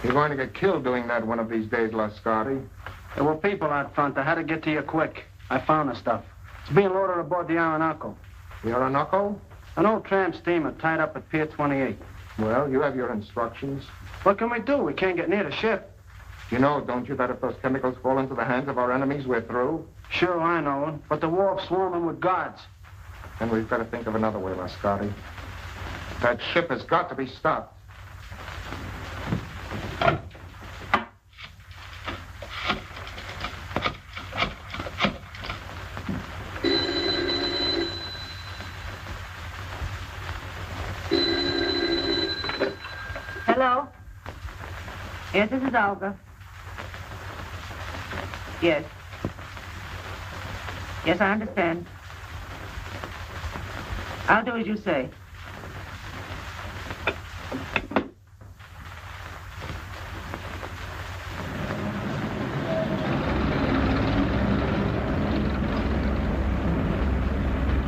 You're going to get killed doing that one of these days, Lascari. There were people out front. I had to get to you quick. I found the stuff. It's being loaded aboard the Orinoco. The Orinoco? An old tramp steamer tied up at Pier 28. Well, you have your instructions. What can we do? We can't get near the ship. You know, don't you, that if those chemicals fall into the hands of our enemies, we're through? Sure, I know. But the wharf's swarming with guards. Then we've got to think of another way, Lascari. That ship has got to be stopped. Hello? Yes, this is Olga. Yes. Yes, I understand. I'll do as you say.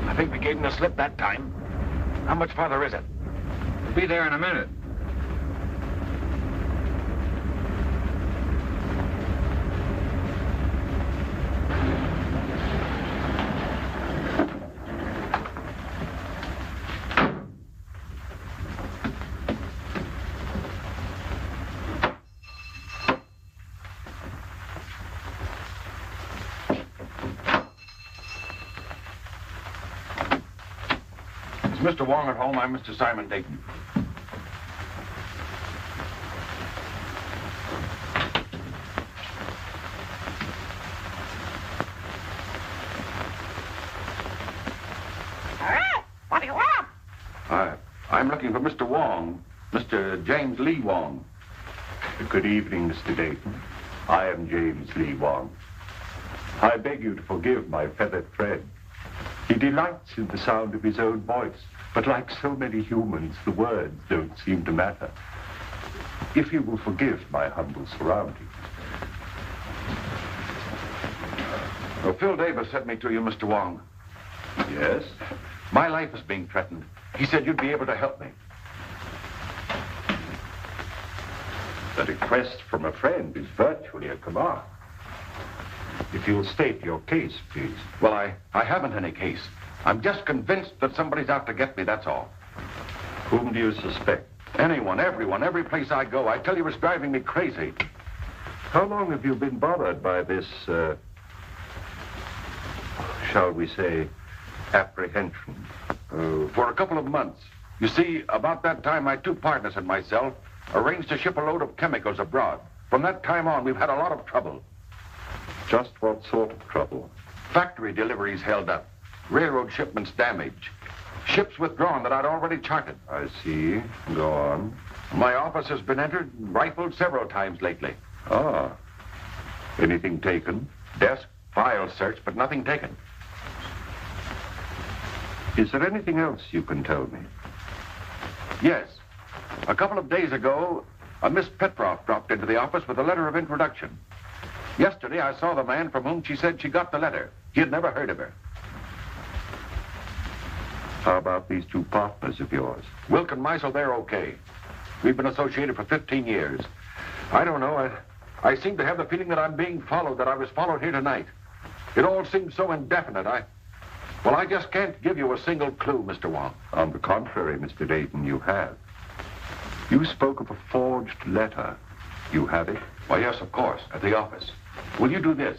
I think we gave him the slip that time. How much farther is it? We'll be there in a minute. Mr. Wong at home. I'm Mr. Simon Dayton. What do you want? I'm looking for Mr. Wong, Mr. James Lee Wong. Good evening, Mr. Dayton. I am James Lee Wong. I beg you to forgive my feathered friend. He delights in the sound of his own voice, but like so many humans, the words don't seem to matter. If you will forgive my humble surroundings. Well, Phil Davis sent me to you, Mr. Wong. Yes? My life is being threatened. He said you'd be able to help me. The request from a friend is virtually a command. If you'll state your case, please. Well, I haven't any case. I'm just convinced that somebody's out to get me, that's all. Whom do you suspect? Anyone, everyone, every place I go. I tell you, it's driving me crazy. How long have you been bothered by this, shall we say, apprehension? For a couple of months. You see, about that time, my two partners and myself arranged to ship a load of chemicals abroad. From that time on, we've had a lot of trouble. Just what sort of trouble? Factory deliveries held up. Railroad shipments damaged. Ships withdrawn that I'd already charted. I see. Go on. My office has been entered and rifled several times lately. Ah. Anything taken? Desk, files searched, but nothing taken. Is there anything else you can tell me? Yes. A couple of days ago, a Miss Petroff dropped into the office with a letter of introduction. Yesterday, I saw the man from whom she said she got the letter. He had never heard of her. How about these two partners of yours? Wilk and Meisel, they're okay. We've been associated for 15 years. I don't know. I seem to have the feeling that I'm being followed, that I was followed here tonight. It all seems so indefinite. Well, I just can't give you a single clue, Mr. Wong. On the contrary, Mr. Dayton, you have. You spoke of a forged letter. You have it? Why, yes, of course, at the office. Will you do this?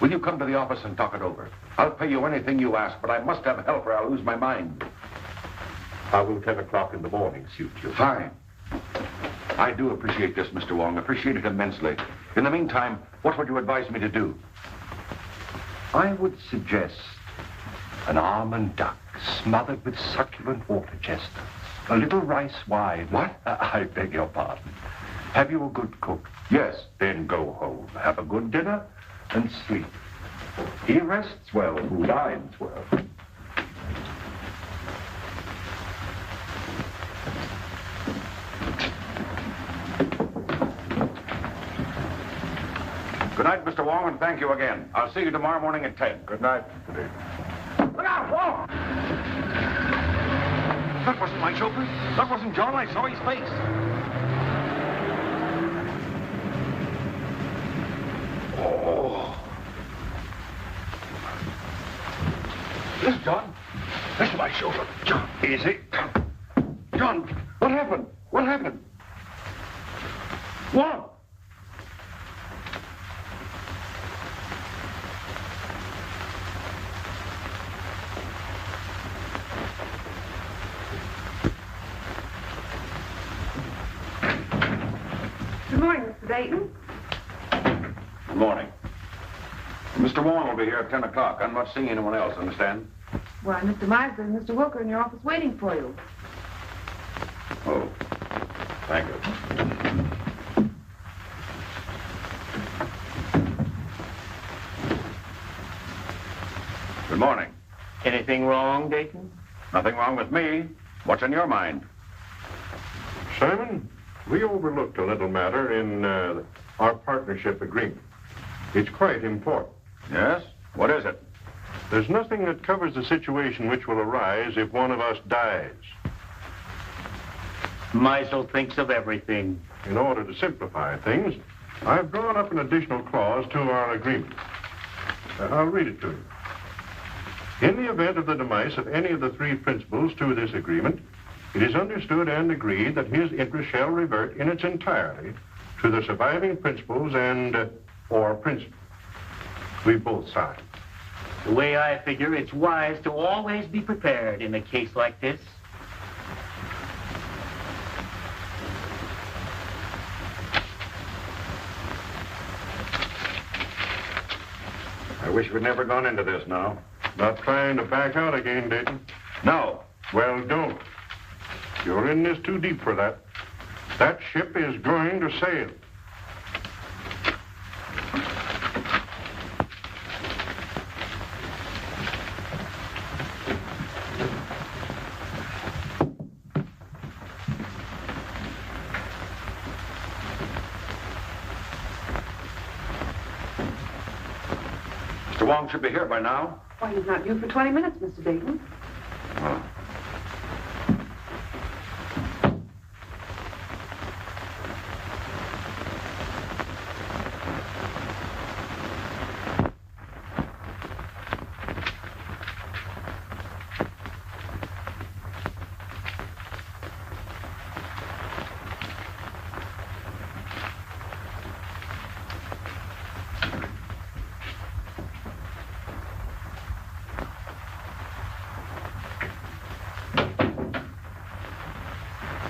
Will you come to the office and talk it over? I'll pay you anything you ask, but I must have help or I'll lose my mind. How will 10 o'clock in the morning suit you? Fine. I do appreciate this, Mr. Wong. Appreciate it immensely. In the meantime, what would you advise me to do? I would suggest an almond duck smothered with succulent water chestnuts. A little rice wine. What? I beg your pardon. Have you a good cook? Yes. Then go home, have a good dinner, and sleep. He rests well who dines well. Good night, Mr. Wong, and thank you again. I'll see you tomorrow morning at 10. Good night, Mr. Dayton. Look out, Wong! That wasn't my chauffeur. That wasn't John. I saw his face. John. Listen to my shoulder. John. Easy. John, what happened? What happened? Wong! Good morning, Mr. Dayton. Good morning. Mr. Wong will be here at 10 o'clock. I'm not seeing anyone else, understand? Why, Mr. Myra and Mr. Wilker in your office waiting for you. Oh, thank you. Good morning. Anything wrong, Dayton? Nothing wrong with me. What's in your mind? Simon, we overlooked a little matter in our partnership agreement. It's quite important. Yes? What is it? There's nothing that covers the situation which will arise if one of us dies. Meisel thinks of everything. In order to simplify things, I've drawn up an additional clause to our agreement. I'll read it to you. In the event of the demise of any of the three principals to this agreement, it is understood and agreed that his interest shall revert in its entirety to the surviving principals and or principal. We both signed. The way I figure, it's wise to always be prepared in a case like this. I wish we'd never gone into this now. Not trying to back out again, Dayton? No. Well, don't. You're in this too deep for that. That ship is going to sail. Mr. Wong should be here by now. Why, he's not due for 20 minutes, Mr. Dayton. Oh.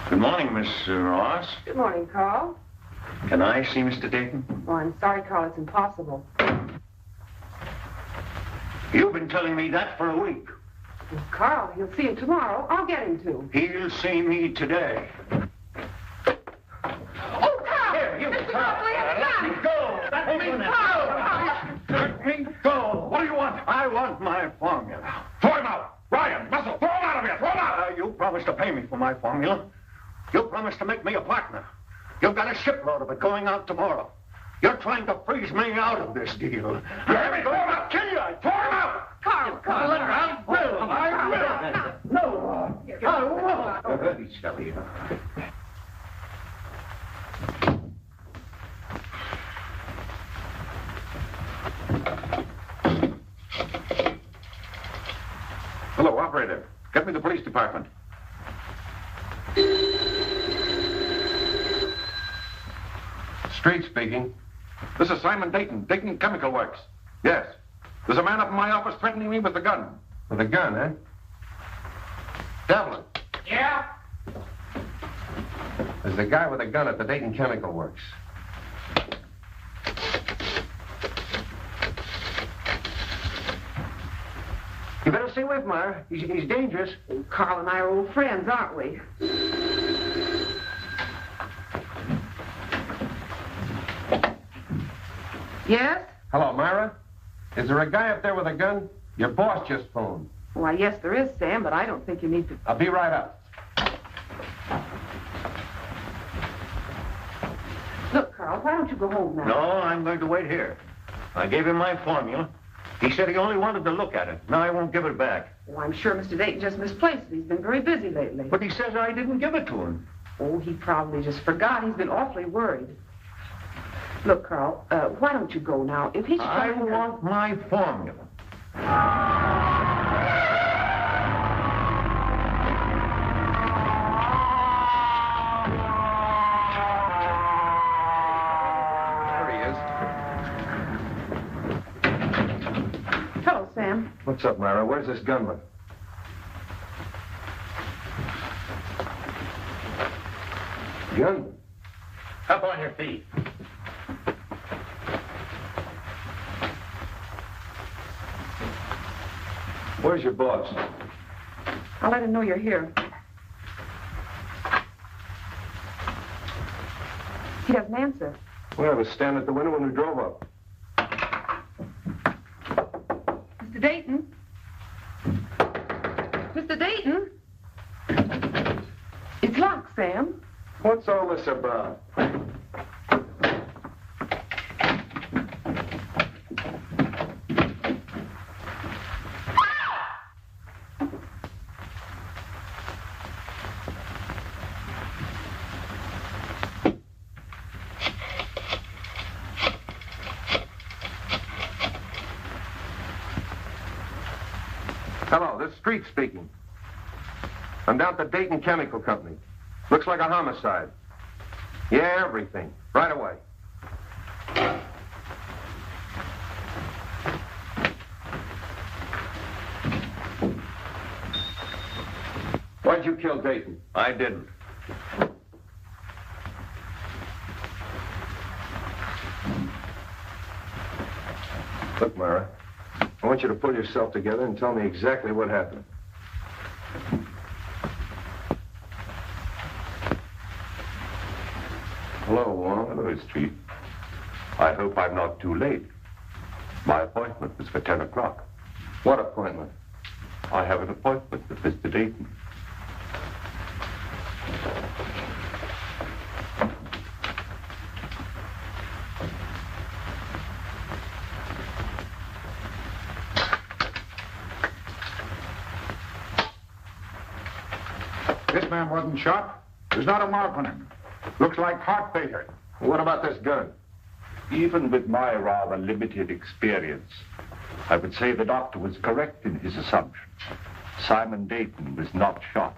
Good morning, Miss Ross. Good morning, Carl. Can I see Mr. Dayton? Oh, I'm sorry, Carl. It's impossible. You've been telling me that for a week. Well, Carl, he'll see you tomorrow. I'll get him to. He'll see me today. Oh, Carl! Here, you, Mr. Carl. Let me go. Let me Carl! Let me go. What do you want? I want my formula. Throw him out! Ryan, Muscle, throw him out of here! Throw him out! You promised to pay me for my formula. You promised to make me a partner. You've got a shipload of it going out tomorrow. You're trying to freeze me out of this deal. You hear me? Throw him out! Kill you! Throw him out! Carl! I will. No, I won't. Silly. Hello, operator. Get me the police department. Street speaking. This is Simon Dayton, Dayton Chemical Works. Yes. There's a man up in my office threatening me with a gun. With a gun, eh? Evelyn. Yeah? There's a guy with a gun at the Dayton Chemical Works. You better stay away from her. He's dangerous. Carl and I are old friends, aren't we? Yes? Hello, Myra. Is there a guy up there with a gun? Your boss just phoned. Why, yes, there is, Sam, but I don't think you need to... I'll be right up. Look, Carl, why don't you go home now? No, I'm going to wait here. I gave him my formula. He said he only wanted to look at it. Now I won't give it back. Well, I'm sure Mr. Dayton just misplaced it. He's been very busy lately. But he says I didn't give it to him. Oh, he probably just forgot. He's been awfully worried. Look, Carl, why don't you go now? If he's I trying to... want my formula. What's up, Myra? Where's this gunman? Gunman? Up on your feet. Where's your boss? I'll let him know you're here. He doesn't answer. Well, I was standing at the window when we drove up. Mr. Dayton? Mr. Dayton? It's locked, Sam. What's all this about? Hello, this is Street speaking. I'm down at the Dayton Chemical Company. Looks like a homicide. Yeah, everything. Right away. Why'd you kill Dayton? I didn't. Look, Myra, I want you to pull yourself together and tell me exactly what happened. Hello, Wong. Hello, Street. I hope I'm not too late. My appointment was for 10 o'clock. What appointment? I have an appointment with Mr. Dayton. This man wasn't shot. There's not a mark on him. Looks like heart failure. What about this gun? Even with my rather limited experience, I would say the doctor was correct in his assumption. Simon Dayton was not shot.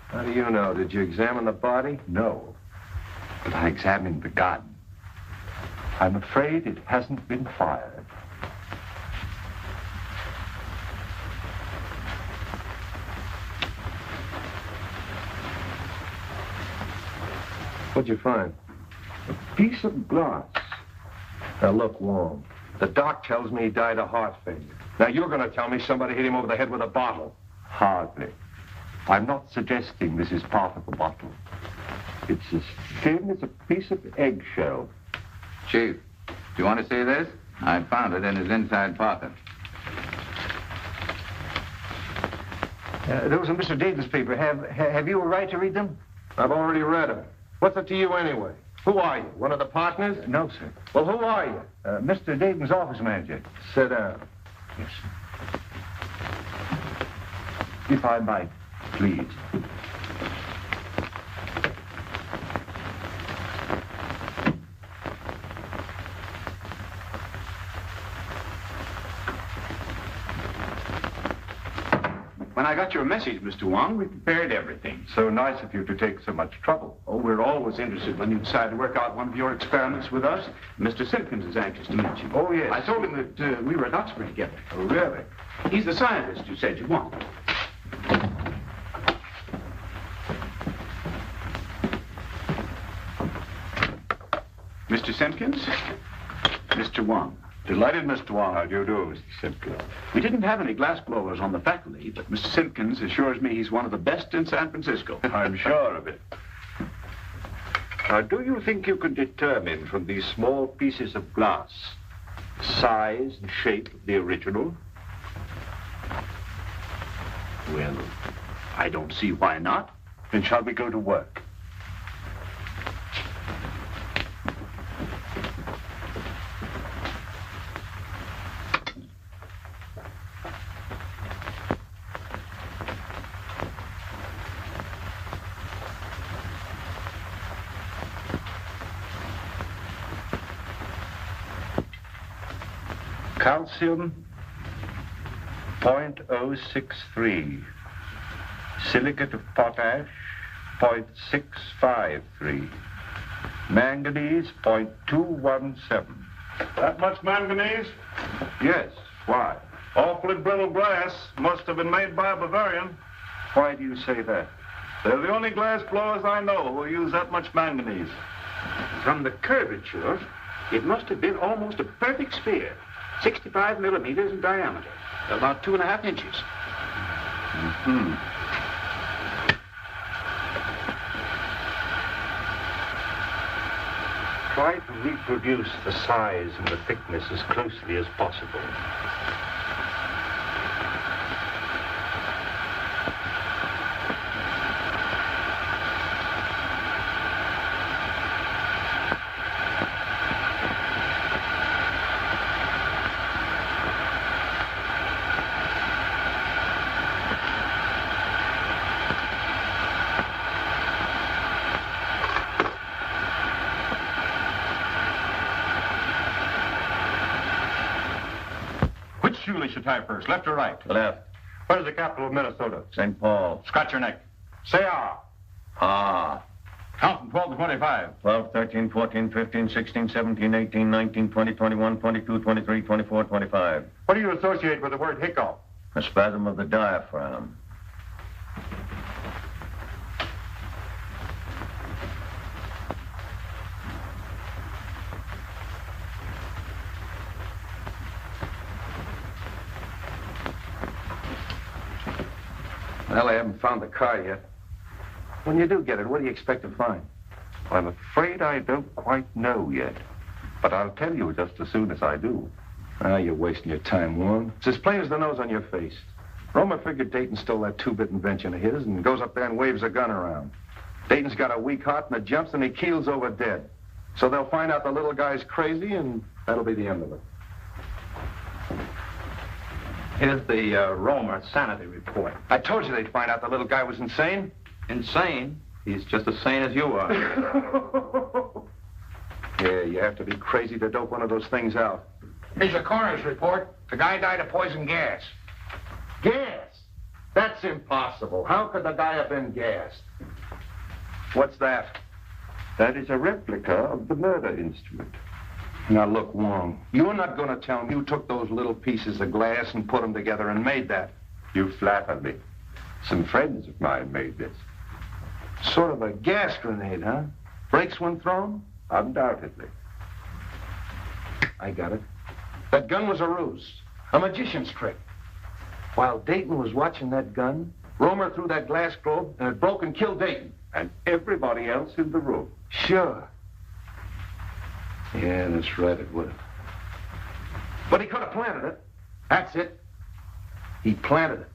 How do you know? Did you examine the body? No, but I examined the gun. I'm afraid it hasn't been fired. What'd you find? A piece of glass. Now, look, Wong. The doc tells me he died of heart failure. Now, you're going to tell me somebody hit him over the head with a bottle. Hardly. I'm not suggesting this is part of the bottle. It's as thin as a piece of eggshell. Chief, do you want to see this? I found it in his inside pocket. Those are Mr. Dayton's papers. Have you a right to read them? I've already read them. What's it to you anyway? Who are you? One of the partners? No, sir. Well, who are you? Mr. Dayton's office manager. Sit down. Yes, sir. If I might, please. When I got your message, Mr. Wong, we prepared everything. So nice of you to take so much trouble. Oh, we're always interested when you decide to work out one of your experiments with us. Mr. Simpkins is anxious to meet you. Oh, yes. I told him that we were at Oxford together. Oh, really? He's the scientist you said you want. Mr. Simpkins, Mr. Wong. Delighted, Mr. Wong. How do you do, Mr. Simpkins? We didn't have any glass blowers on the faculty, but Mr. Simpkins assures me he's one of the best in San Francisco. I'm sure of it. Now, do you think you can determine from these small pieces of glass the size and shape of the original? Well, I don't see why not. Then shall we go to work? Calcium, 0.063. Silicate of potash, 0.653. Manganese, 0.217. That much manganese? Yes, why? Awfully brittle glass. Must have been made by a Bavarian. Why do you say that? They're the only glass blowers I know who use that much manganese. From the curvature, it must have been almost a perfect sphere. 65 millimeters in diameter. About 2.5 inches. Mm-hmm. Try to reproduce the size and the thickness as closely as possible. Tie first, left or right? Left. What is the capital of Minnesota? St. Paul. Scratch your neck. Say ah. Ah. Count from 12 to 25. 12, 13, 14, 15, 16, 17, 18, 19, 20, 21, 22, 23, 24, 25. What do you associate with the word hiccup? A spasm of the diaphragm. Well, I haven't found the car yet. When you do get it, what do you expect to find? I'm afraid I don't quite know yet. But I'll tell you just as soon as I do. Ah, you're wasting your time, Wong. It's as plain as the nose on your face. Roma figured Dayton stole that two-bit invention of his and goes up there and waves a gun around. Dayton's got a weak heart and it jumps and he keels over dead. So they'll find out the little guy's crazy and that'll be the end of it. Here's the Roma sanity report. I told you they'd find out the little guy was insane. Insane? He's just as sane as you are. Yeah, you have to be crazy to dope one of those things out. Here's the coroner's report. The guy died of poison gas. Gas? That's impossible. How could the guy have been gassed? What's that? That is a replica of the murder instrument. Now, look, Wong, you're not going to tell me you took those little pieces of glass and put them together and made that. You flatter me. Some friends of mine made this. Sort of a gas grenade, huh? Breaks when thrown? Undoubtedly. I got it. That gun was a ruse, a magician's trick. While Dayton was watching that gun, Romer threw that glass globe and it broke and killed Dayton. And everybody else in the room. Sure. Yeah, that's right, it would have. But he could have planted it. That's it. He planted it.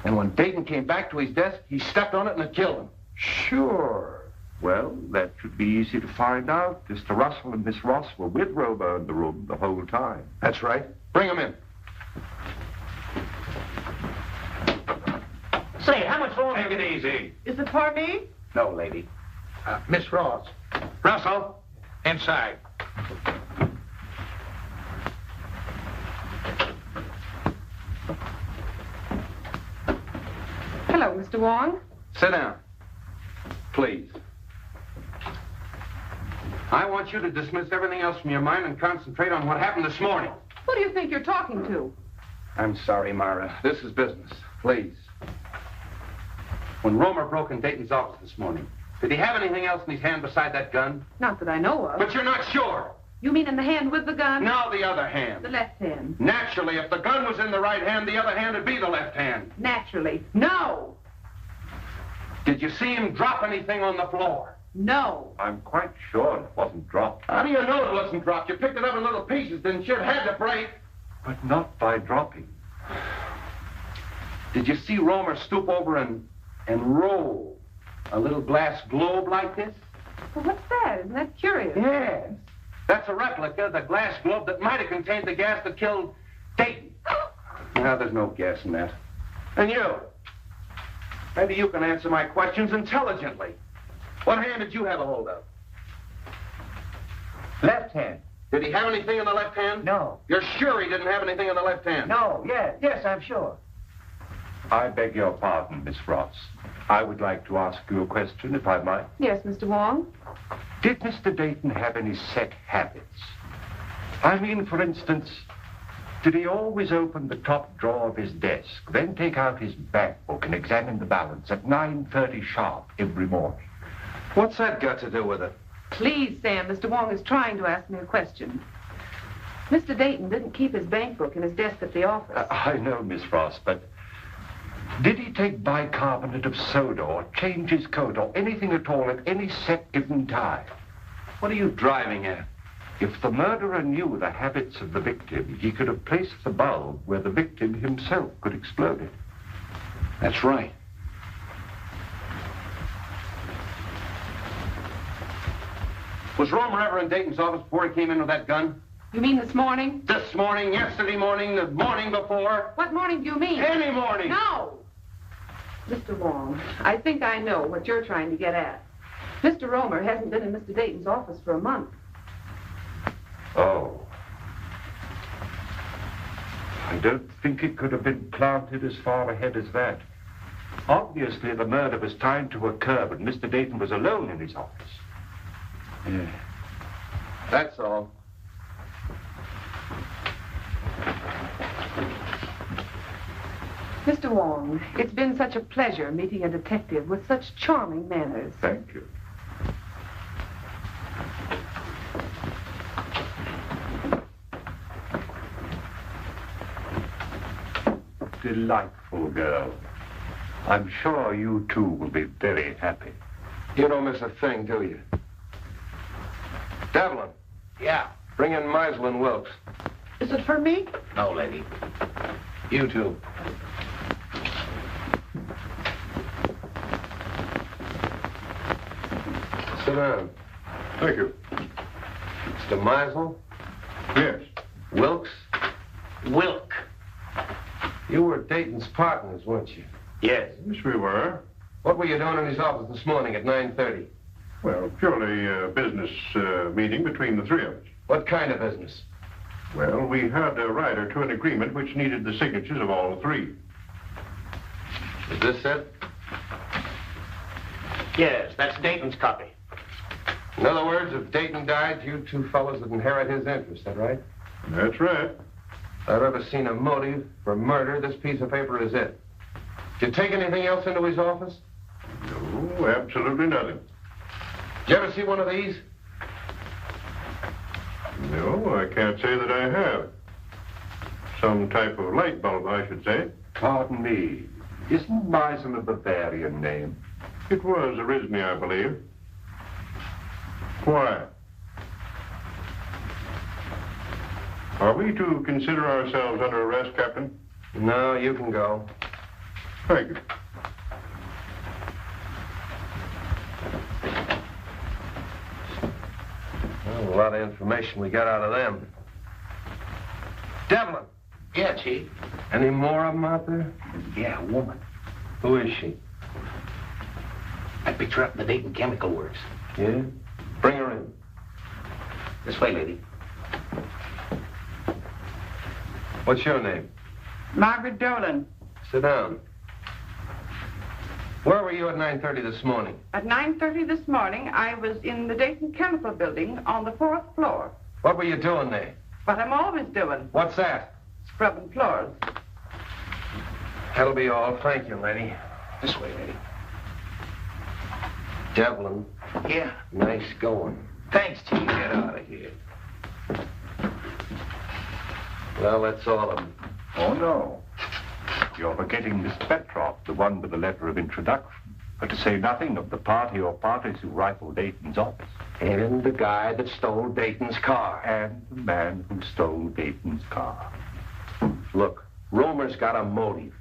And when Dayton came back to his desk, he stepped on it and it killed him. Sure. Well, that should be easy to find out. Mr. Russell and Miss Ross were with Romer in the room the whole time. That's right. Bring him in. Say, how much longer? Take it easy. Is it for me? No, lady. Miss Ross. Russell, inside. Hello, Mr. Wong. Sit down. Please. I want you to dismiss everything else from your mind and concentrate on what happened this morning. Who do you think you're talking to? I'm sorry, Myra. This is business. Please. When Romer broke in Dayton's office this morning, did he have anything else in his hand beside that gun? Not that I know of. But you're not sure. You mean in the hand with the gun? No, the other hand. The left hand. Naturally, if the gun was in the right hand, the other hand would be the left hand. Naturally. No! Did you see him drop anything on the floor? No. I'm quite sure it wasn't dropped. How do you know it wasn't dropped? You picked it up in little pieces, didn't you? It had to break. But not by dropping. Did you see Romer stoop over and roll a little glass globe like this? Well, what's that? Isn't that curious? Yes. That's a replica of the glass globe that might have contained the gas that killed Dayton. Now, there's no gas in that. And you? Maybe you can answer my questions intelligently. What hand did you have a hold of? Left hand. Did he have anything in the left hand? No. You're sure he didn't have anything in the left hand? No, yes, I'm sure. I beg your pardon, Miss Ross. I would like to ask you a question, if I might. Yes, Mr. Wong. Did Mr. Dayton have any set habits? I mean, for instance, Did he always open the top drawer of his desk, then take out his bank book and examine the balance at 9:30 sharp every morning? What's that got to do with it? Please, Sam, Mr. Wong is trying to ask me a question. Mr. Dayton didn't keep his bank book in his desk at the office. I know, Miss Frost, but did he take bicarbonate of soda or change his coat or anything at all at any set given time? What are you driving at? If the murderer knew the habits of the victim, he could have placed the bulb where the victim himself could explode it. That's right. Was Romer ever in Dayton's office before he came in with that gun? You mean this morning? This morning, yesterday morning, the morning before? What morning do you mean? Any morning! No! Mr. Wong, I think I know what you're trying to get at. Mr. Romer hasn't been in Mr. Dayton's office for a month. Oh. I don't think it could have been planted as far ahead as that. Obviously, the murder was timed to occur when Mr. Dayton was alone in his office. Yeah. That's all. Mr. Wong, it's been such a pleasure meeting a detective with such charming manners. Thank you. Delightful girl. I'm sure you two will be very happy. You don't miss a thing, do you? Devlin, Yeah. bring in Meisel and Wilkes. Is it for me? No, lady. You too. Sit down. Thank you. Mr. Meisel, Yes. Wilkes, Wilk. you were Dayton's partners, weren't you? Yes. Yes, we were. What were you doing in his office this morning at 9:30? Well, purely a business meeting between the three of us. What kind of business? Well, we had a rider to an agreement which needed the signatures of all three. Is this it? Yes, that's Dayton's copy. In other words, if Dayton died, you two fellows would inherit his interest, that right? That's right. If I've ever seen a motive for murder, this piece of paper is it. Did you take anything else into his office? No, absolutely nothing. Did you ever see one of these? No, I can't say that I have. Some type of light bulb, I should say. Pardon me. Isn't Meisel a Bavarian name? It was originally, I believe. Why? Are we to consider ourselves under arrest, Captain? No, you can go. Thank you. Well, a lot of information we got out of them. Devlin, Yeah, Chief. any more of them out there? Yeah, a woman. Who is she? I picked her up in the Dayton Chemical Works. Yeah? Bring her in. This way, lady. What's your name? Margaret Dolan. Sit down. Where were you at 9:30 this morning? At 9:30 this morning, I was in the Dayton Chemical Building on the 4th floor. What were you doing there? What I'm always doing, What's that? scrubbing floors. That'll be all. Thank you, lady. This way, lady. Devlin, Yeah. nice going. Thanks, Chief. Get out of here. Well, that's all of them. Oh, no. You're forgetting Miss Petroff, the one with the letter of introduction. But to say nothing of the party or parties who rifled Dayton's office. And the guy that stole Dayton's car. And the man who stole Dayton's car. Look, Romer's got a motive.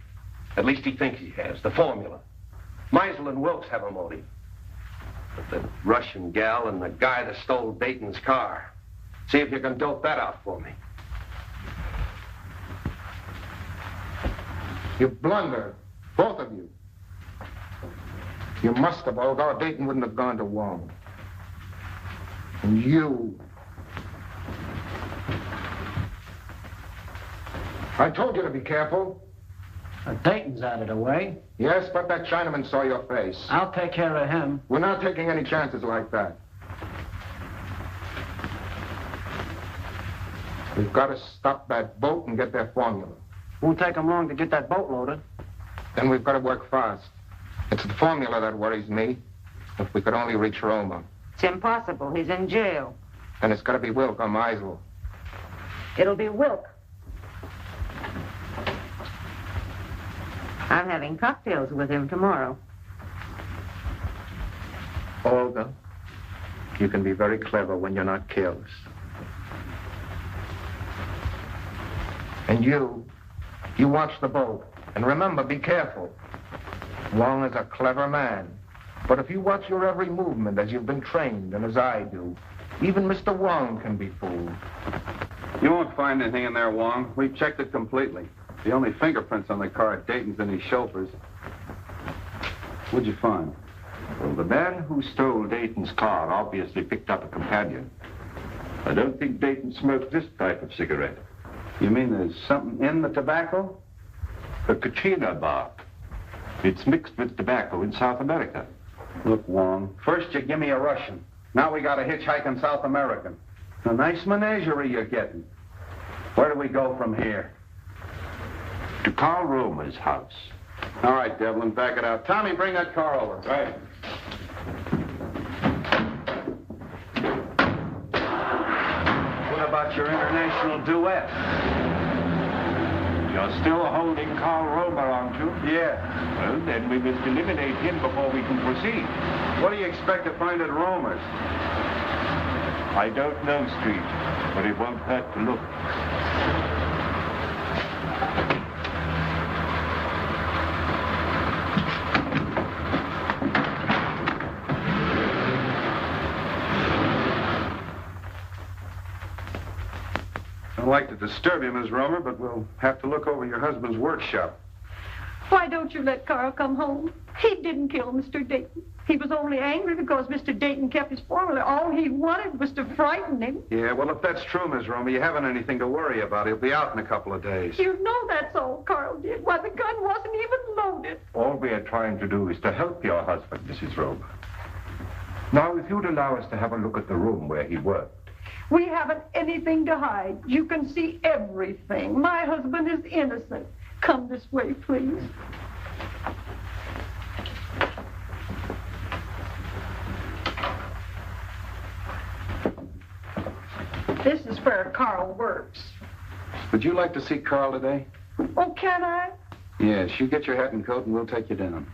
At least he thinks he has. The formula. Meisel and Wilkes have a motive. But the Russian gal and the guy that stole Dayton's car. See if you can dope that out for me. You blunder, both of you. You must have, Olga, or Dayton wouldn't have gone to Wong. And you. I told you to be careful. Dayton's out of the way. Yes, but that Chinaman saw your face. I'll take care of him. We're not taking any chances like that. We've got to stop that boat and get their formula. Won't take them long to get that boat loaded. Then we've got to work fast. It's the formula that worries me. If we could only reach Roma. It's impossible. He's in jail. Then it's got to be Wilk or Meisel. It'll be Wilk. I'm having cocktails with him tomorrow. Olga, you can be very clever when you're not careless. And you watch the boat. And remember, be careful. Wong is a clever man. But if you watch your every movement as you've been trained, and as I do, even Mr. Wong can be fooled. You won't find anything in there, Wong. We've checked it completely. The only fingerprints on the car at Dayton's and his chauffeur's. What'd you find? Well, the man who stole Dayton's car obviously picked up a companion. I don't think Dayton smoked this type of cigarette. You mean there's something in the tobacco? A Kachina bark. It's mixed with tobacco in South America. Look, Wong, first you give me a Russian. Now we got a hitchhiking South American. A nice menagerie you're getting. Where do we go from here? To Carl Romer's house. All right, Evelyn, back it out. Tommy, bring that car over. Right. What about your international duet? You're still holding Carl Romer, aren't you? Yeah. Well, then we must eliminate him before we can proceed. What do you expect to find at Romer's? I don't know, Street, but it won't hurt to look. I don't like to disturb you, Miss Romer, but we'll have to look over your husband's workshop. Why don't you let Carl come home? He didn't kill Mr. Dayton. He was only angry because Mr. Dayton kept his formula. All he wanted was to frighten him. Yeah, well, if that's true, Miss Romer, you haven't anything to worry about. He'll be out in a couple of days. You know that's all Carl did. Why, the gun wasn't even loaded. All we are trying to do is to help your husband, Mrs. Romer. Now, if you'd allow us to have a look at the room where he worked. We haven't anything to hide. You can see everything. My husband is innocent. Come this way, please. This is where Carl works. Would you like to see Carl today? Oh, can I? Yes, you get your hat and coat and we'll take you down.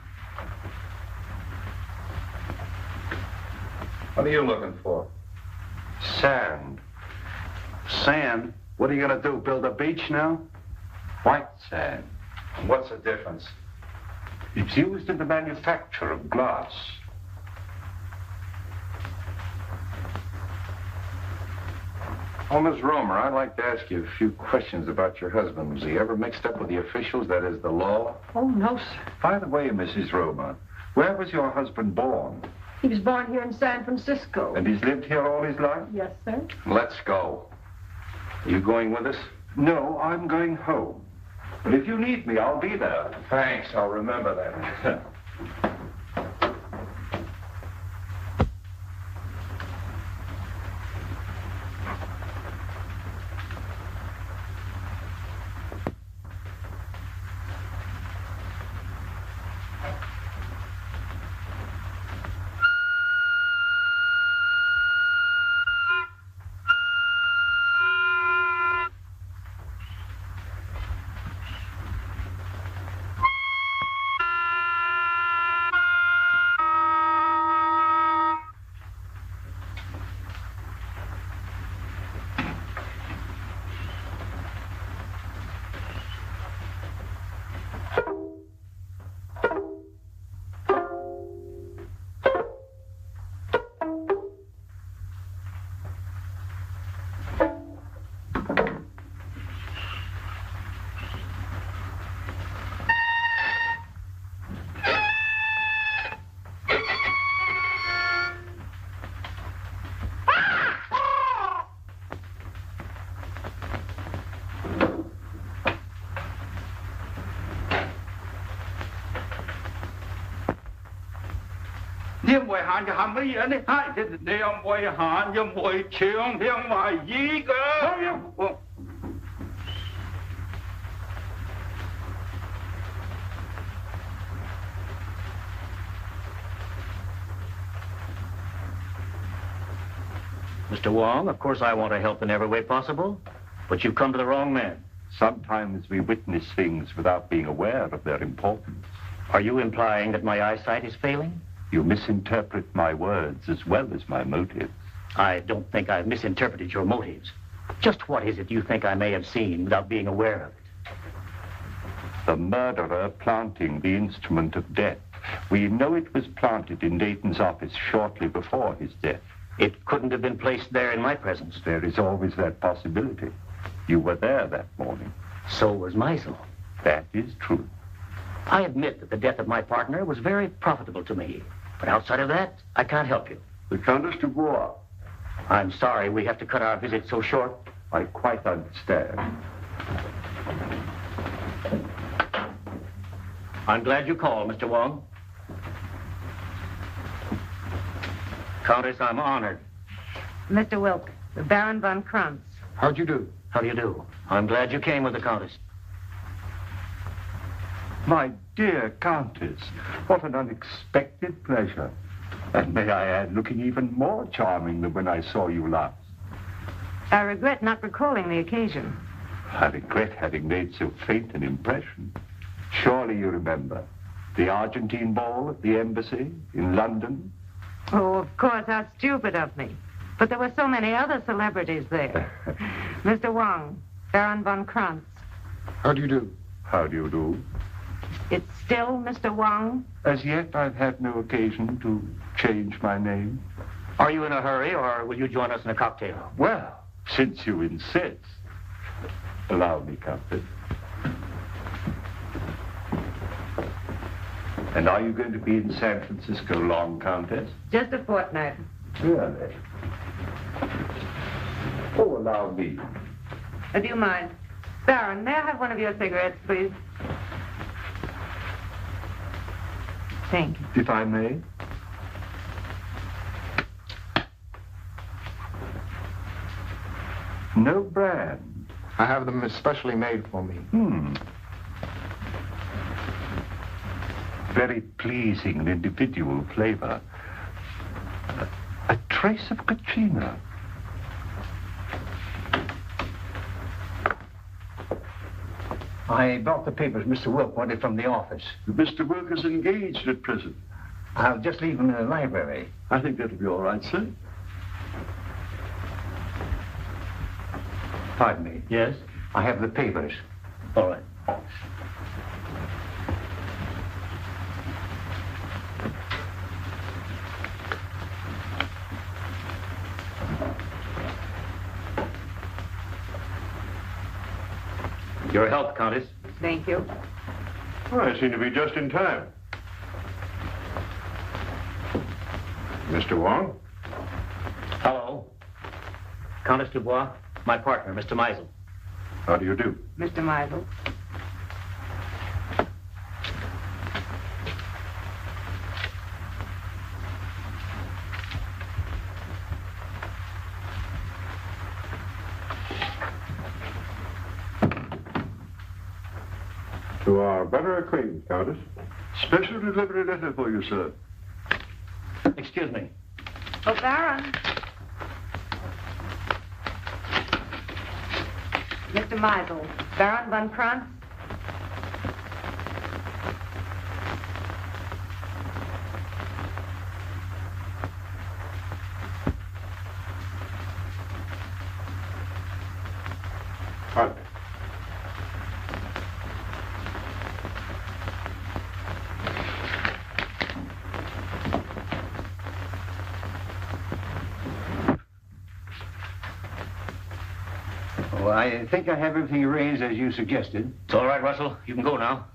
What are you looking for? Sand. Sand? What are you going to do, build a beach now? White sand. What's the difference? It's used in the manufacture of glass. Oh, Miss Romer, I'd like to ask you a few questions about your husband. Was he ever mixed up with the officials, that is, the law? Oh, no, sir. By the way, Mrs. Romer, where was your husband born? He was born here in San Francisco. And he's lived here all his life? Yes, sir. Let's go. You going with us? No, I'm going home. But if you need me, I'll be there. Thanks, I'll remember that. Riêng ngoài hạn cho hàm mấy anh ấy hai thì đi ông quay hạn cho mùi trường thiên ngoài gì cơ. Mr. Wong, of course I want to help in every way possible, but you've come to the wrong man. Sometimes we witness things without being aware of their importance. Are you implying that my eyesight is failing? You misinterpret my words as well as my motives. I don't think I've misinterpreted your motives. Just what is it you think I may have seen without being aware of it? The murderer planting the instrument of death. We know it was planted in Dayton's office shortly before his death. It couldn't have been placed there in my presence. There is always that possibility. You were there that morning. So was Meisel. That is true. I admit that the death of my partner was very profitable to me. But outside of that, I can't help you. The Countess de Bois. I'm sorry we have to cut our visit so short. I quite understand. I'm glad you called, Mr. Wong. Countess, I'm honored. Mr. Wilk, the Baron von Kranz. How'd you do? How do you do? I'm glad you came with the Countess. My dear Countess, what an unexpected pleasure. And may I add, looking even more charming than when I saw you last. I regret not recalling the occasion. I regret having made so faint an impression. Surely you remember the Argentine ball at the embassy in London? Oh, of course, how stupid of me. But there were so many other celebrities there. Mr. Wong, Baron von Kranz. How do you do? How do you do? It's still Mr. Wong? As yet, I've had no occasion to change my name. Are you in a hurry, or will you join us in a cocktail? Well, since you insist, allow me, Countess. And are you going to be in San Francisco long, Countess? Just a fortnight. Really? Oh, allow me. Do you mind? Baron, may I have one of your cigarettes, please? Thank you. If I may. No brand. I have them especially made for me. Very pleasing and individual flavor. A trace of Katrina. I brought the papers Mr. Wilk wanted from the office. Mr. Wilk is engaged at present. I'll just leave them in the library. I think that'll be all right, sir. Pardon me. Yes? I have the papers. All right. Your health, Countess. Thank you. Well, I seem to be just in time. Mr. Wong? Hello. Countess Dubois, my partner, Mr. Meisel. How do you do? Mr. Meisel. To our better acquaintance, Countess. Special delivery letter for you, sir. Excuse me. Oh, Baron. Mr. Meisel, Baron von Kranz. Pardon. Well, I think I have everything arranged as you suggested. It's all right, Russell. You can go now.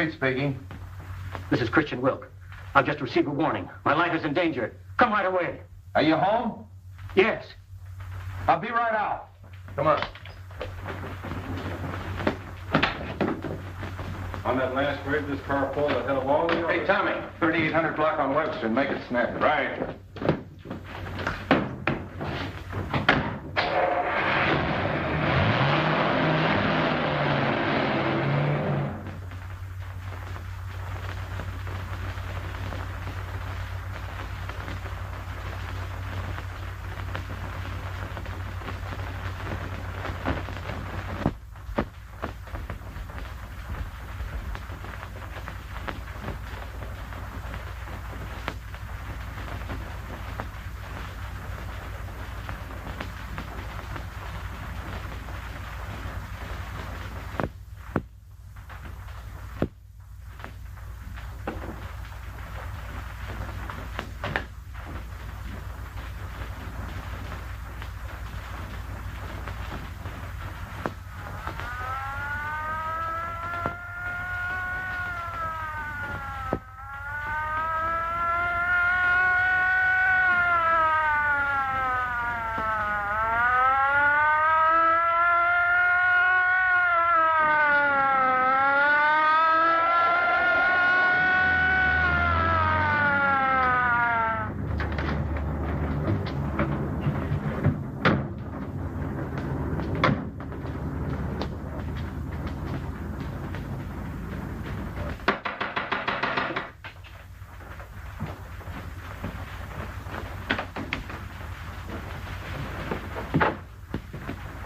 Reed speaking. This is Christian Wilk. I've just received a warning. My life is in danger. Come right away. Are you home? Yes. I'll be right out. Come on. On that last bridge, this car pulled ahead of all the others. Hey, Tommy, 3800 block on Webster. Make it snappy. Right.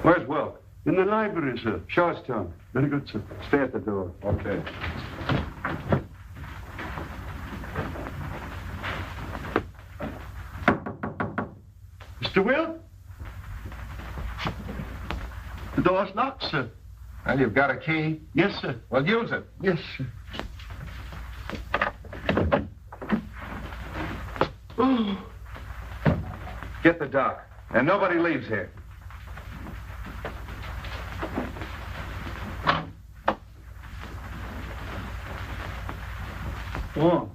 Where's Wilk? In the library, sir. Show us to him. Very good, sir. Stay at the door. Okay. Mr. Wilk? The door's locked, sir. Well, you've got a key? Yes, sir. Well, use it. Yes, sir. Oh. Get the dock. And nobody leaves here. Wong,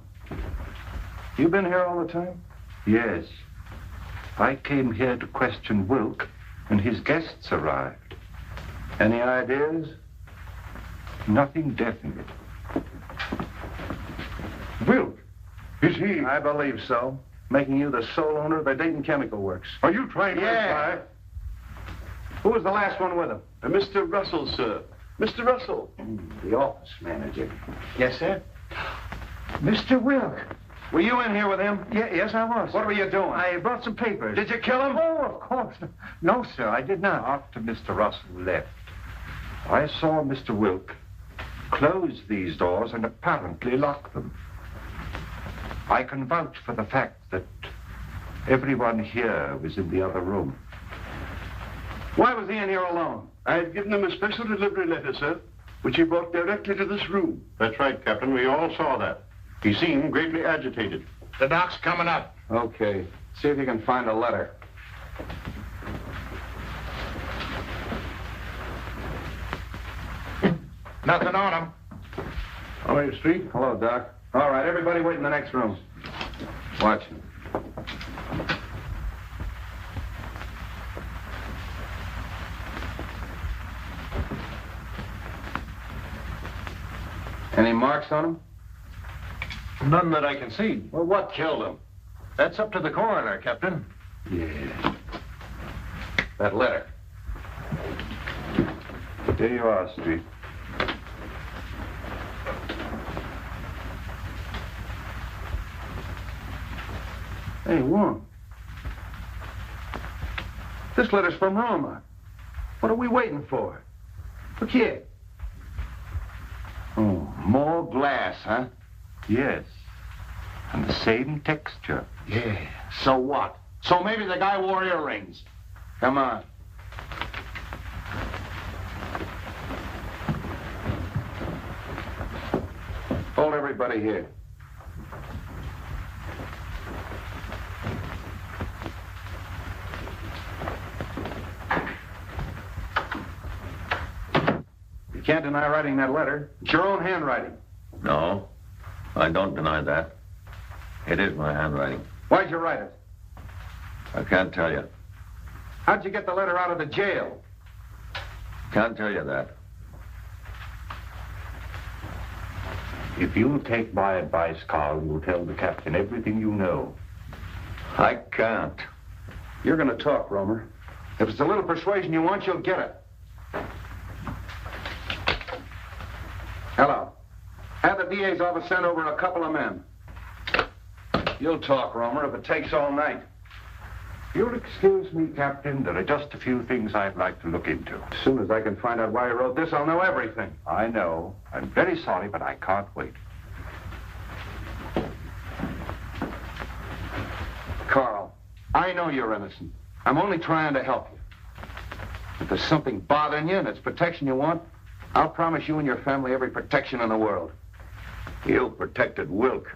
You been here all the time? yes. I came here to question Wilk, and his guests arrived. Any ideas? Nothing definite. Wilk? Is he? I believe so. Making you the sole owner of the Dayton Chemical Works. Are you trying to Yeah. imply? Who was the last one with him? Mr. Russell, sir. Mr. Russell. The office manager. Yes, sir. Mr. Wilk. Were you in here with him? Yes, I was. What were you doing? I brought some papers. Did you kill him? Oh, of course. No, sir, I did not. After Mr. Russell left, I saw Mr. Wilk close these doors and apparently lock them. I can vouch for the fact that everyone here was in the other room. Why was he in here alone? I had given him a special delivery letter, sir, which he brought directly to this room. That's right, Captain. We all saw that. He seemed greatly agitated. The dock's coming up. Okay. See if you can find a letter. Nothing on him. All right, Street. Hello, Doc. All right, everybody wait in the next room. Watch him. Any marks on him? None that I can see. Well, what killed him? That's up to the coroner, Captain. Yeah. That letter. There you are, Street. Hey, Wong. This letter's from Roma. What are we waiting for? Look here. Oh, More glass, huh? yes. And the same texture. Yeah. So what? So maybe the guy wore earrings. Come on. Hold everybody here. You can't deny writing that letter. It's your own handwriting. No, I don't deny that. It is my handwriting. Why'd you write it? I can't tell you. How'd you get the letter out of the jail? Can't tell you that. If you'll take my advice, Carl, you'll tell the captain everything you know. I can't. You're going to talk, Romer. If it's a little persuasion you want, you'll get it. Hello. Have the DA's office sent over a couple of men. You'll talk, Romer, if it takes all night. You'll excuse me, Captain. There are just a few things I'd like to look into. As soon as I can find out why you wrote this, I'll know everything. I know. I'm very sorry, but I can't wait. Carl, I know you're innocent. I'm only trying to help you. If there's something bothering you and it's protection you want, I'll promise you and your family every protection in the world. You protected Wilk.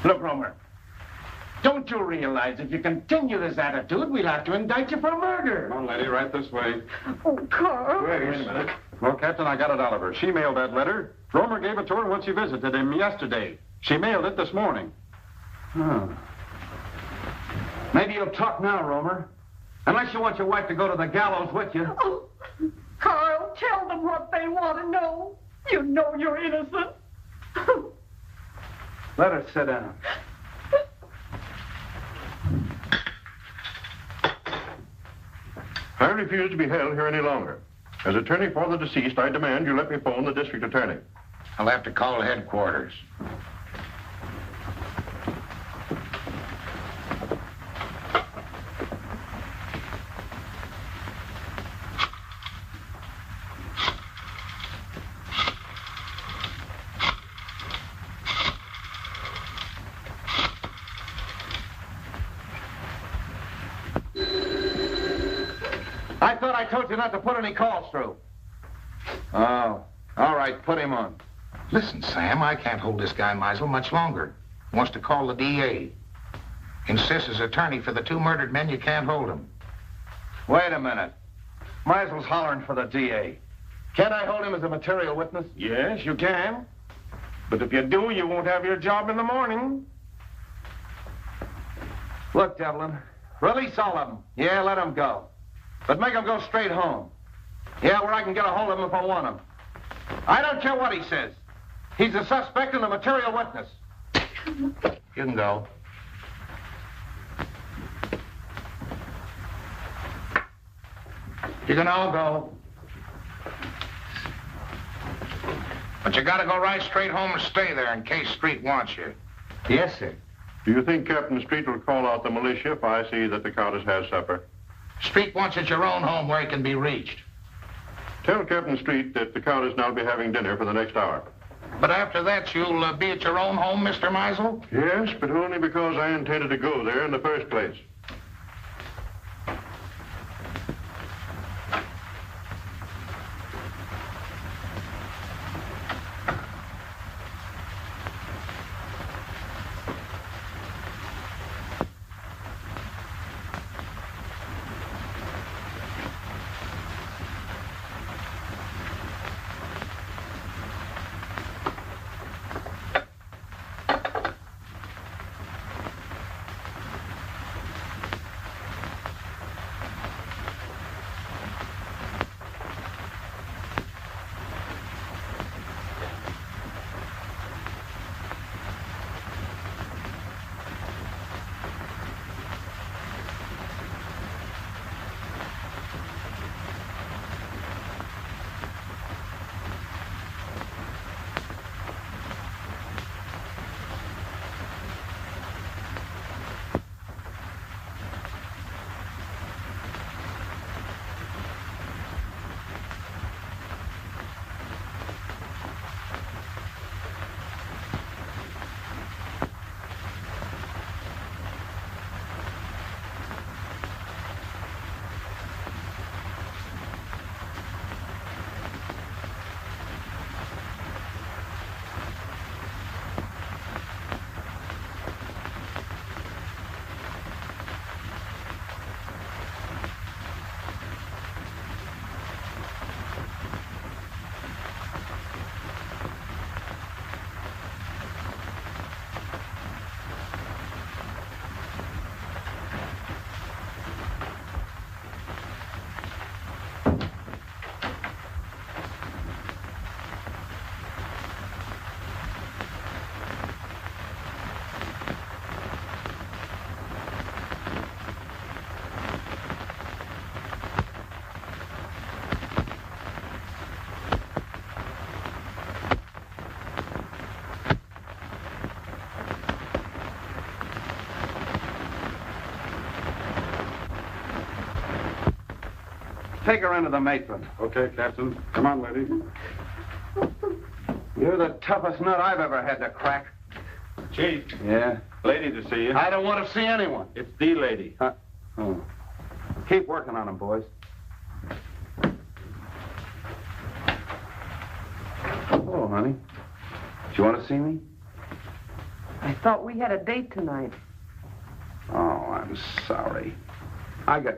Look, Romer, don't you realize if you continue this attitude, we'll have to indict you for murder? Come on, lady, right this way. Oh, Carl. Wait a minute. Well, Captain, I got it out of her. She mailed that letter. Romer gave it to her when she visited him yesterday. She mailed it this morning. Oh. Maybe you'll talk now, Romer. Unless you want your wife to go to the gallows with you. Oh, Carl, tell them what they want to know. You know you're innocent. Let her sit down. I refuse to be held here any longer. As attorney for the deceased, I demand you let me phone the district attorney. I'll have to call headquarters. I thought I told you not to put any calls through. Oh, all right, put him on. Listen, Sam, I can't hold this guy Meisel much longer. He wants to call the DA. Insists as attorney for the two murdered men, you can't hold him. Wait a minute. Meisel's hollering for the DA. Can't I hold him as a material witness? Yes, you can. But if you do, you won't have your job in the morning. Look, Evelyn, release all of them. Yeah, let them go. But make them go straight home. Yeah, where I can get a hold of him if I want him. I don't care what he says. He's a suspect and a material witness. You can go. You can all go. But you gotta go right straight home and stay there in case Street wants you. Yes, sir. Do you think Captain Street will call out the militia if I see that the Countess has supper? Street wants at your own home where he can be reached. Tell Captain Street that the Countess and I'll be having dinner for the next hour. But after that, you'll be at your own home, Mr. Meisel? Yes, but only because I intended to go there in the first place. Take her into the matron. Okay, Captain. Come on, lady. You're the toughest nut I've ever had to crack. Chief. Yeah? Lady to see you. I don't want to see anyone. It's the lady. Huh? Oh. Keep working on him, boys. Hello, honey. Do you want to see me? I thought we had a date tonight. Oh, I'm sorry. I got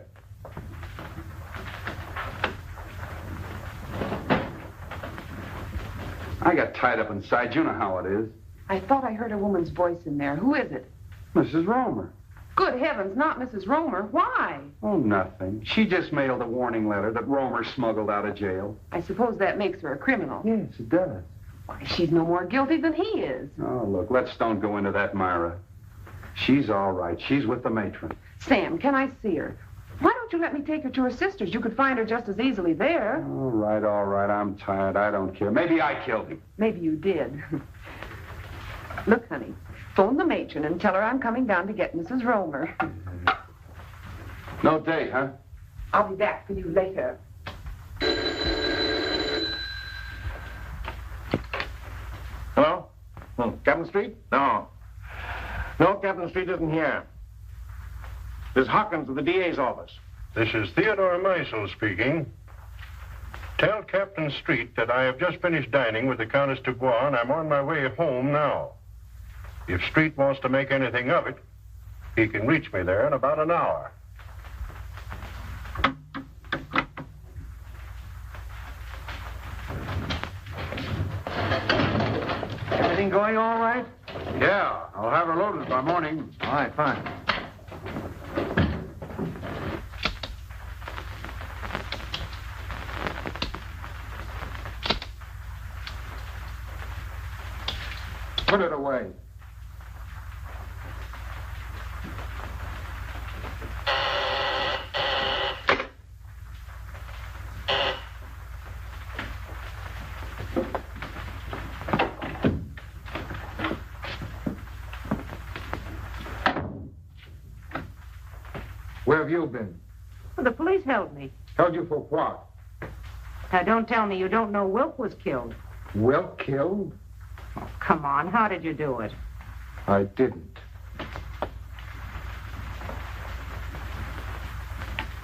tied up inside. You know how it is. I thought I heard a woman's voice in there. Who is it? Mrs. Romer. Good heavens, not Mrs. Romer. Why? Oh, nothing. She just mailed a warning letter that Romer smuggled out of jail. I suppose that makes her a criminal. Yes, it does. Why, she's no more guilty than he is. Oh, look, let's don't go into that, Myra. She's all right. She's with the matron. Sam, can I see her? Why don't you let me take her to her sister's? You could find her just as easily there. All right. I'm tired. I don't care. Maybe I killed him. Maybe you did. Look, honey, phone the matron and tell her I'm coming down to get Mrs. Romer. No date, huh? I'll be back for you later. Hello? Captain Street? No. No, Captain Street isn't here. There's Hawkins at the DA's office. This is Theodore Meisel speaking. Tell Captain Street that I have just finished dining with the Countess de Bois, and I'm on my way home now. If Street wants to make anything of it, he can reach me there in about an hour. Everything going all right? Yeah, I'll have her loaded by morning. All right, fine. Put it away. Where have you been? Well, the police held me. Held you for what? Now, don't tell me you don't know Wilk was killed. Wilk killed? Oh, come on. How did you do it? I didn't.